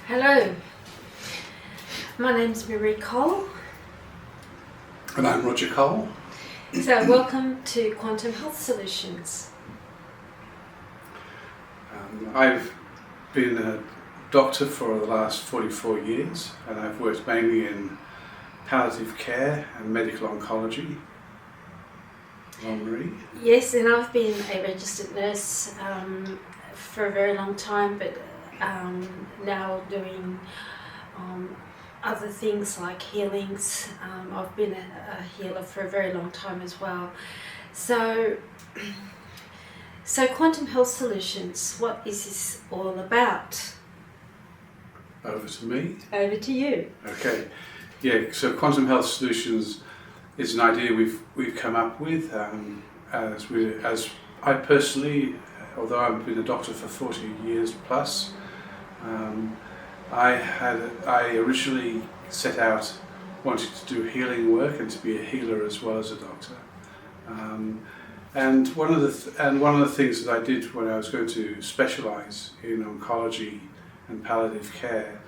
Hello, my name's Maree Cole. And I'm Roger Cole. So welcome to Quantum Health Solutions. I've been a doctor for the last 44 years and I've worked mainly in palliative care and medical oncology. Maree? Yes, and I've been a registered nurse for a very long time, but now doing other things like healings. I've been a healer for a very long time as well. So Quantum Health Solutions, what is this all about? Over to me. Over to you. Okay. Yeah, so Quantum Health Solutions is an idea we've come up with as I personally, although I've been a doctor for 40 years plus, I originally set out wanting to do healing work and to be a healer as well as a doctor. And one of the things that I did when I was going to specialise in oncology and palliative care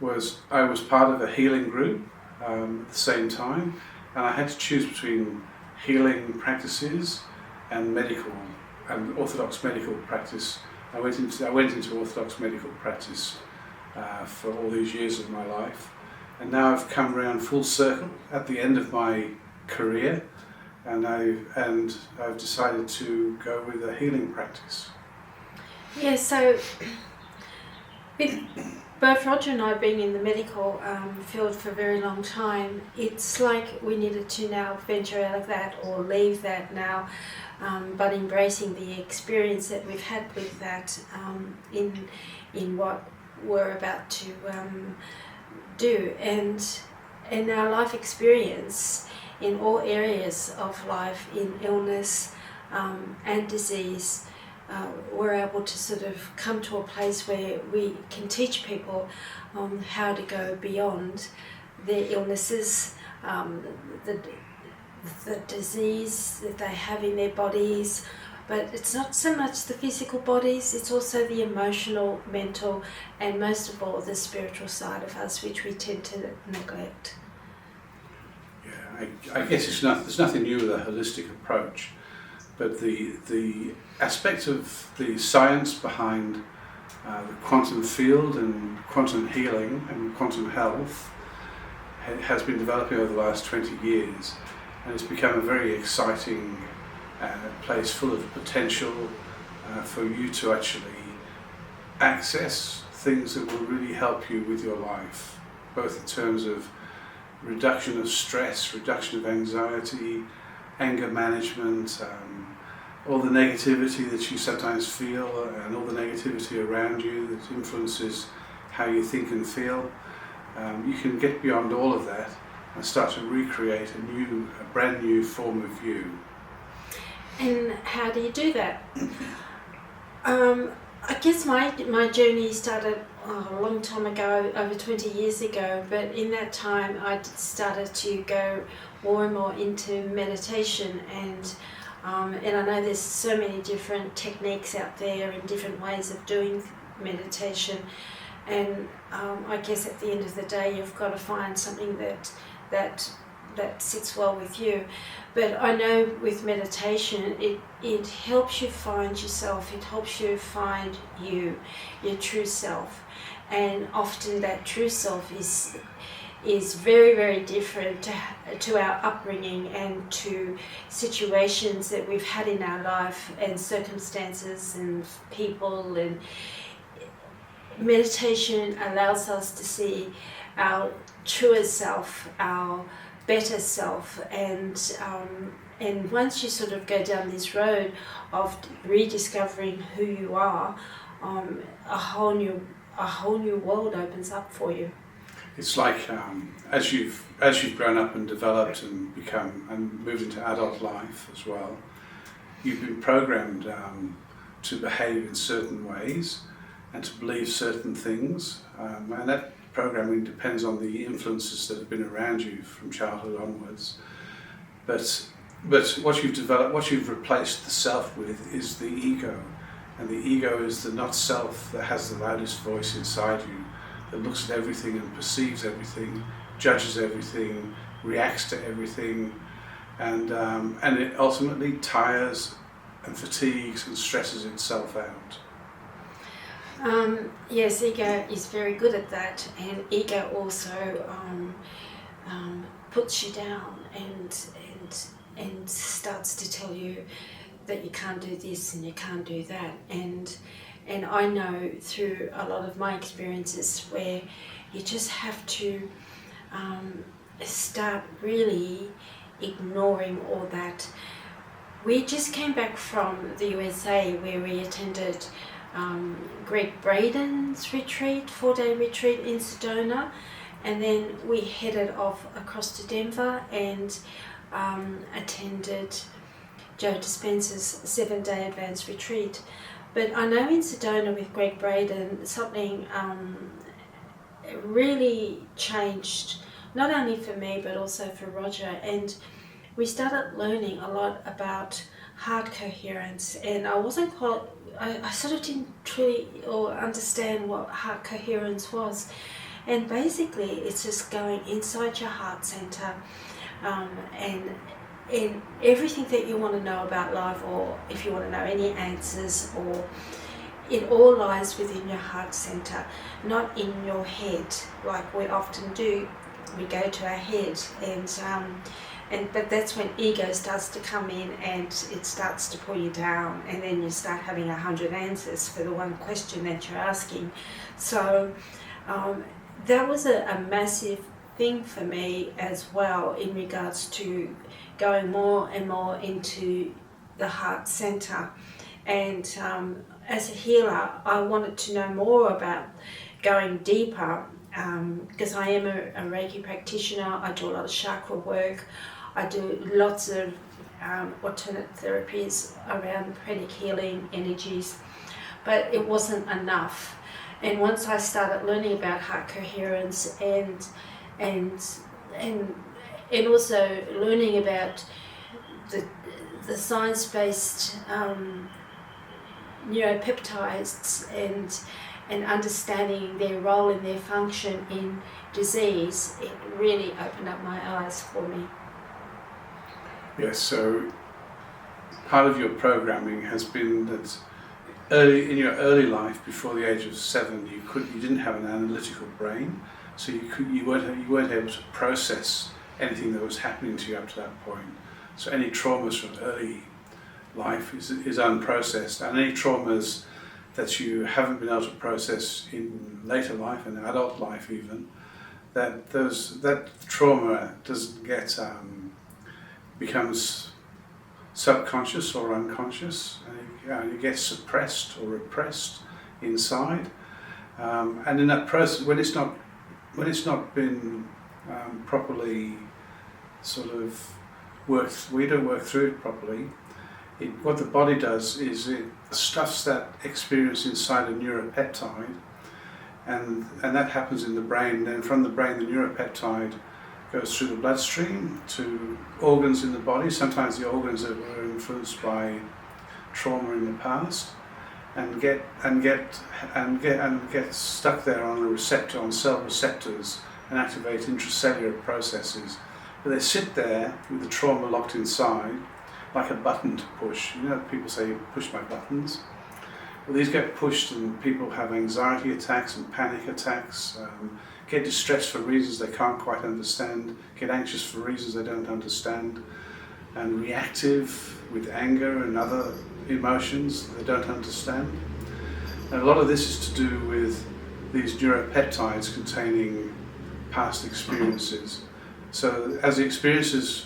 was I was part of a healing group at the same time, and I had to choose between healing practices and orthodox medical practice. I went into orthodox medical practice for all these years of my life, and now I've come around full circle at the end of my career, and I've decided to go with a healing practice. Yeah, so with both Roger and I being in the medical field for a very long time, it's like we needed to now venture out of that or leave that now, but embracing the experience that we've had with that in what we're about to do, and our life experience in all areas of life, in illness and disease. We're able to sort of come to a place where we can teach people how to go beyond their illnesses, the disease that they have in their bodies. But it's not so much the physical bodies, it's also the emotional, mental, and most of all the spiritual side of us, which we tend to neglect. Yeah, I guess there's nothing new with a holistic approach, but the aspect of the science behind the quantum field and quantum healing and quantum health has been developing over the last 20 years, and it's become a very exciting place full of potential for you to actually access things that will really help you with your life, both in terms of reduction of stress, reduction of anxiety, anger management, all the negativity that you sometimes feel and all the negativity around you that influences how you think and feel. You can get beyond all of that and start to recreate a brand new form of you. And how do you do that? I guess my journey started a long time ago, over 20 years ago, but in that time I started to go more and more into meditation, and I know there's so many different techniques out there and different ways of doing meditation, and I guess at the end of the day you've got to find something that sits well with you. But I know with meditation it helps you find yourself, it helps you find your true self, and often that true self is very, very different to our upbringing and to situations that we've had in our life and circumstances and people. And meditation allows us to see our truer self, our better self, and once you sort of go down this road of rediscovering who you are, a whole new world opens up for you. It's like as you've grown up and developed and become and moved into adult life as well, you've been programmed to behave in certain ways and to believe certain things, and that programming depends on the influences that have been around you from childhood onwards. But what you've developed, what you've replaced the self with, is the ego, and the ego is the not self that has the loudest voice inside you, that looks at everything and perceives everything, judges everything, reacts to everything, and it ultimately tires and fatigues and stresses itself out. Yes, ego is very good at that, and ego also puts you down and starts to tell you that you can't do this and you can't do that. And I know through a lot of my experiences where you just have to start really ignoring all that. We just came back from the USA where we attended Greg Braden's retreat, 4-day retreat in Sedona, and then we headed off across to Denver and attended Joe Dispenza's 7-day advanced retreat. But I know in Sedona with Greg Braden, something really changed, not only for me but also for Roger, and we started learning a lot about heart coherence, and I wasn't quite, I sort of didn't truly or understand what heart coherence was. And basically it's just going inside your heart center, and everything that you want to know about life, or if you want to know any answers, or it all lies within your heart center, not in your head like we often do. We go to our head, but that's when ego starts to come in and it starts to pull you down, and then you start having 100 answers for the one question that you're asking. So that was a massive thing for me as well, in regards to going more and more into the heart center. And as a healer, I wanted to know more about going deeper, because I am a Reiki practitioner. I do a lot of chakra work. I do lots of alternate therapies around pranic healing energies, but it wasn't enough. And once I started learning about heart coherence and also learning about the science-based neuropeptides and understanding their role and their function in disease, it really opened up my eyes for me. Yes, so part of your programming has been that in your early life, before the age of 7, you didn't have an analytical brain, so you weren't able to process anything that was happening to you up to that point. So any traumas from early life is unprocessed, and any traumas that you haven't been able to process in later life and adult life even, that trauma doesn't get becomes subconscious or unconscious, and it gets suppressed or repressed inside, and in that process, when it's not been properly sort of we don't work through it properly. What the body does is it stuffs that experience inside a neuropeptide, and that happens in the brain. Then from the brain, the neuropeptide goes through the bloodstream to organs in the body. Sometimes the organs that were influenced by trauma in the past, and get stuck there on a receptor, on cell receptors, and activate intracellular processes. But they sit there with the trauma locked inside, like a button to push. You know, people say, push my buttons. Well, these get pushed, and people have anxiety attacks and panic attacks, get distressed for reasons they can't quite understand, get anxious for reasons they don't understand, and reactive with anger and other emotions they don't understand. And a lot of this is to do with these neuropeptides containing past experiences. So as the experiences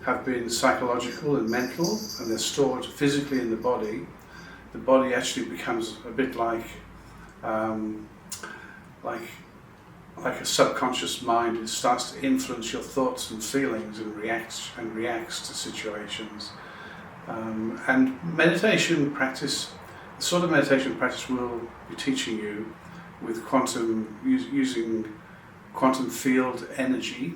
have been psychological and mental, and they're stored physically in the body actually becomes a bit like a subconscious mind. It starts to influence your thoughts and feelings and reacts to situations. And meditation practice, the sort of meditation practice we'll be teaching you with using quantum field energy,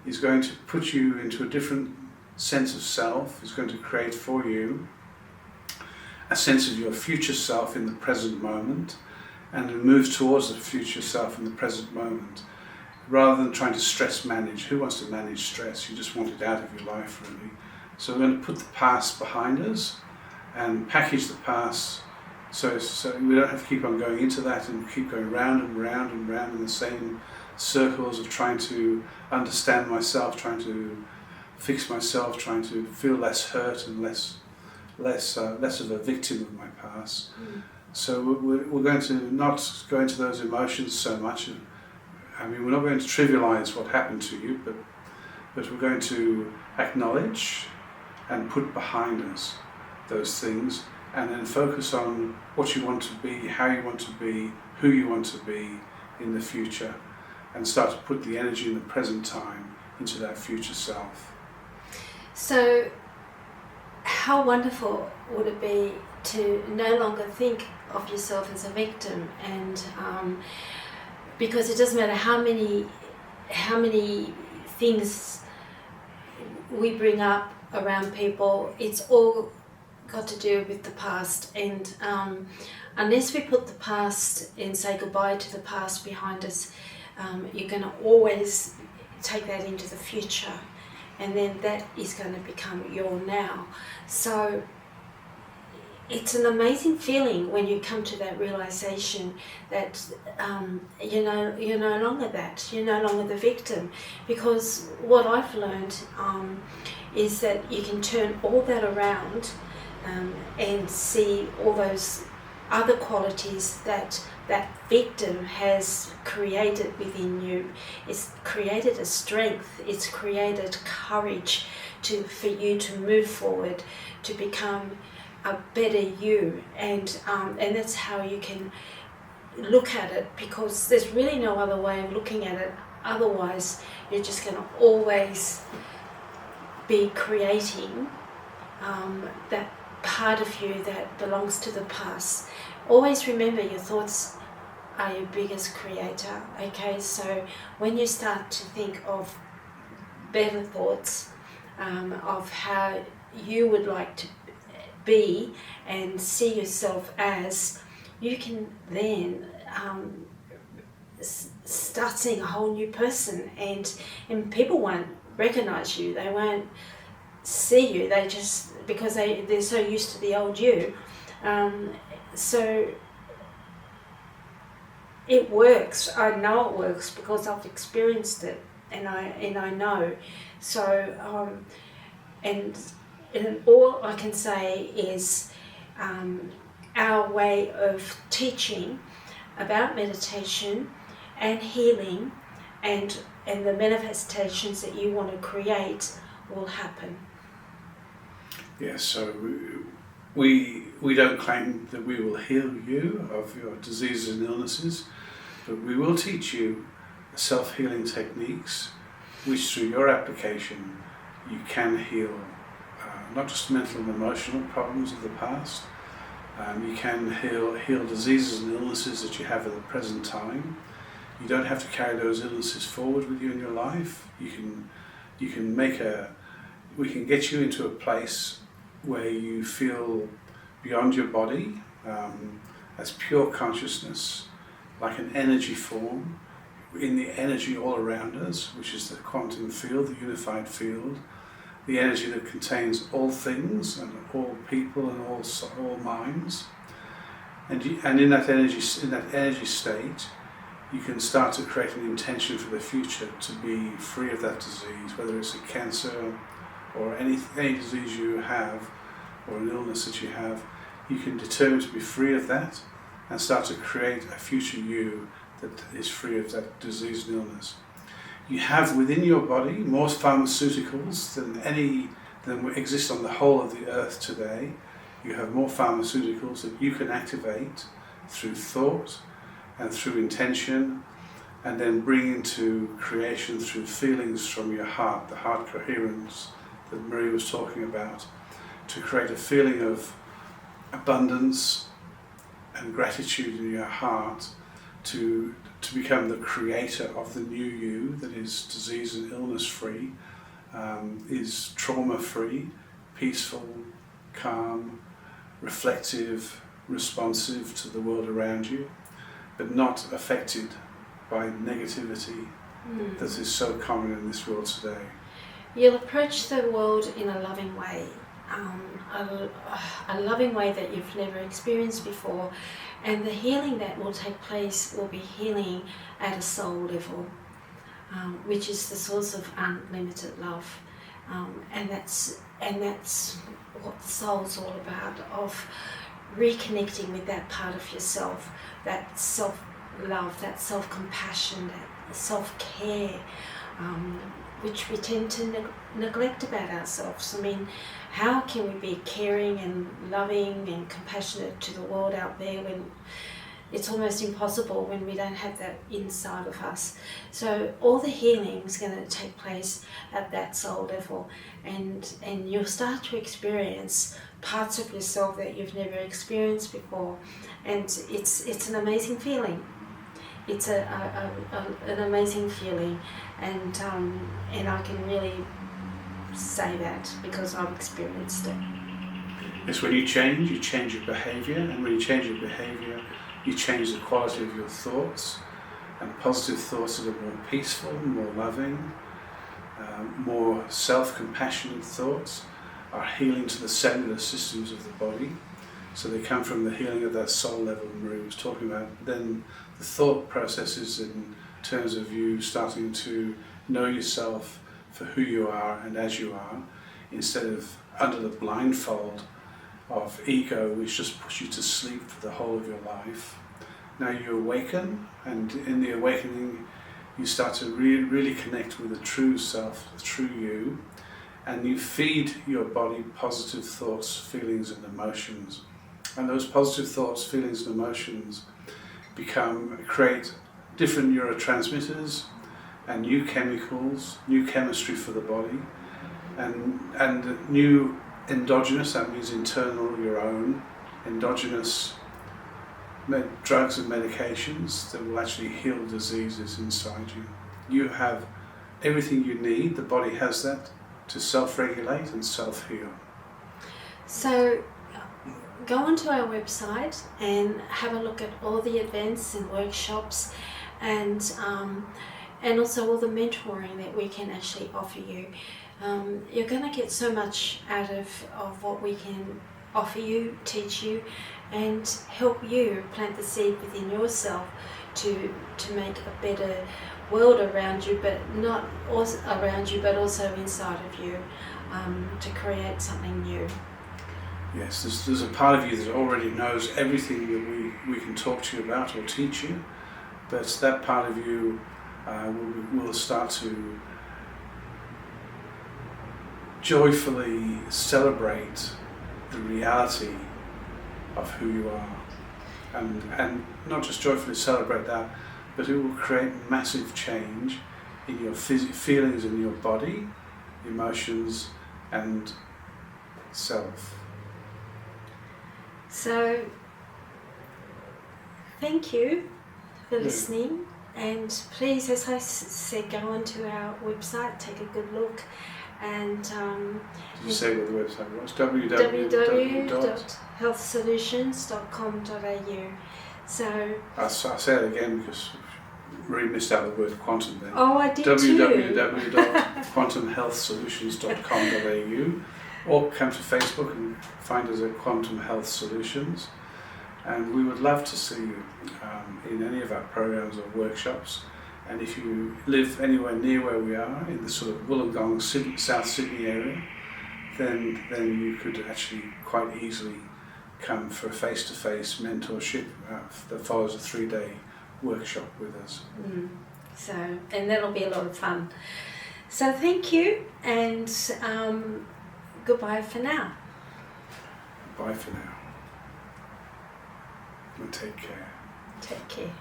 is going to put you into a different sense of self. It's going to create for you a sense of your future self in the present moment, and move towards the future self in the present moment, rather than trying to stress manage. Who wants to manage stress? You just want it out of your life, really. So we're going to put the past behind us and package the past so we don't have to keep on going into that and keep going round and round and round in the same circles of trying to understand myself, trying to fix myself, trying to feel less hurt and less of a victim of my past. So we're going to not go into those emotions so much. I mean, we're not going to trivialize what happened to you, but we're going to acknowledge and put behind us those things, and then focus on what you want to be, how you want to be, who you want to be in the future, and start to put the energy in the present time into that future self. So how wonderful would it be to no longer think of yourself as a victim, and because it doesn't matter how many things we bring up around people, it's all got to do with the past, and unless we put the past and say goodbye to the past behind us, you're going to always take that into the future, and then that is going to become your now. So it's an amazing feeling when you come to that realization that you're no longer that, you're no longer the victim, because what I've learned is that you can turn all that around and see all those other qualities that victim has created within you. It's created a strength, it's created courage for you to move forward, to become a better you, and that's how you can look at it, because there's really no other way of looking at it. Otherwise, you're just going to always be creating that part of you that belongs to the past. Always remember, your thoughts are your biggest creator. Okay, so when you start to think of better thoughts, of how you would like to be and see yourself as, you can then start seeing a whole new person, and people won't recognize you, they won't see you, they just, because they're so used to the old you. So it works. I know it works because I've experienced it, and I know. So and all I can say is our way of teaching about meditation and healing and the manifestations that you want to create will happen. Yes, so we don't claim that we will heal you of your diseases and illnesses, but we will teach you self-healing techniques which, through your application, you can heal not just mental and emotional problems of the past. You can heal diseases and illnesses that you have at the present time. You don't have to carry those illnesses forward with you in your life. We can get you into a place where you feel beyond your body, as pure consciousness, like an energy form, in the energy all around us, which is the quantum field, the unified field, the energy that contains all things and all people and all minds. And in that energy state, you can start to create an intention for the future to be free of that disease, whether it's a cancer or any disease you have, or an illness that you have. You can determine to be free of that and start to create a future you that is free of that disease and illness. You have within your body more pharmaceuticals than exist on the whole of the earth today. You have more pharmaceuticals that you can activate through thought and through intention, and then bring into creation through feelings from your heart, the heart coherence that Maree was talking about, to create a feeling of abundance and gratitude in your heart, to become the creator of the new you that is disease and illness free, is trauma free, peaceful, calm, reflective, responsive to the world around you. but not affected by negativity that is so common in this world today. You'll approach the world in a loving way, a loving way that you've never experienced before, and the healing that will take place will be healing at a soul level, which is the source of unlimited love, and that's what the soul's all about, of reconnecting with that part of yourself, that self-love, that self-compassion, that self-care, which we tend to neglect about ourselves. I mean, how can we be caring and loving and compassionate to the world out there when it's almost impossible, when we don't have that inside of us? So all the healing is going to take place at that soul level, and you'll start to experience parts of yourself that you've never experienced before, and it's an amazing feeling. It's an amazing feeling, and I can really say that because I've experienced it. It's when you change your behaviour, and when you change your behaviour, you change the quality of your thoughts, and positive thoughts that are more peaceful, more loving, more self-compassionate thoughts are healing to the cellular systems of the body. So they come from the healing of that soul level Maree was talking about. Then the thought processes in terms of you starting to know yourself for who you are and as you are, instead of under the blindfold of ego, which just puts you to sleep for the whole of your life. Now you awaken, and in the awakening you start to really connect with the true self, the true you, and you feed your body positive thoughts, feelings and emotions. And those positive thoughts, feelings and emotions create different neurotransmitters and new chemicals, new chemistry for the body, and new endogenous, that means internal, your own, endogenous drugs and medications that will actually heal diseases inside you. You have everything you need, the body has that, to self-regulate and self-heal. So go onto our website and have a look at all the events and workshops, and also all the mentoring that we can actually offer you. You're going to get so much out of what we can offer you, teach you, and help you plant the seed within yourself to make a better world around you, but not also around you, but also inside of you, to create something new. Yes, there's a part of you that already knows everything that we can talk to you about or teach you, but that part of you will start to joyfully celebrate the reality of who you are, and not just joyfully celebrate that, but it will create massive change in your feelings in your body, emotions and self. So thank you for listening, and please, as I said, go onto our website, take a good look, and Did you say what the website was? www.healthsolutions.com.au. So I'll say it again because Maree missed out the word quantum then. Oh, I did www.quantumhealthsolutions.com.au, or come to Facebook and find us at Quantum Health Solutions. And we would love to see you in any of our programs or workshops. And if you live anywhere near where we are, in the sort of Wollongong, South Sydney area, then you could actually quite easily come for a face-to-face mentorship that follows a 3-day workshop with us. So, and that'll be a lot of fun. So thank you, and goodbye for now. Bye for now. And take care. Take care.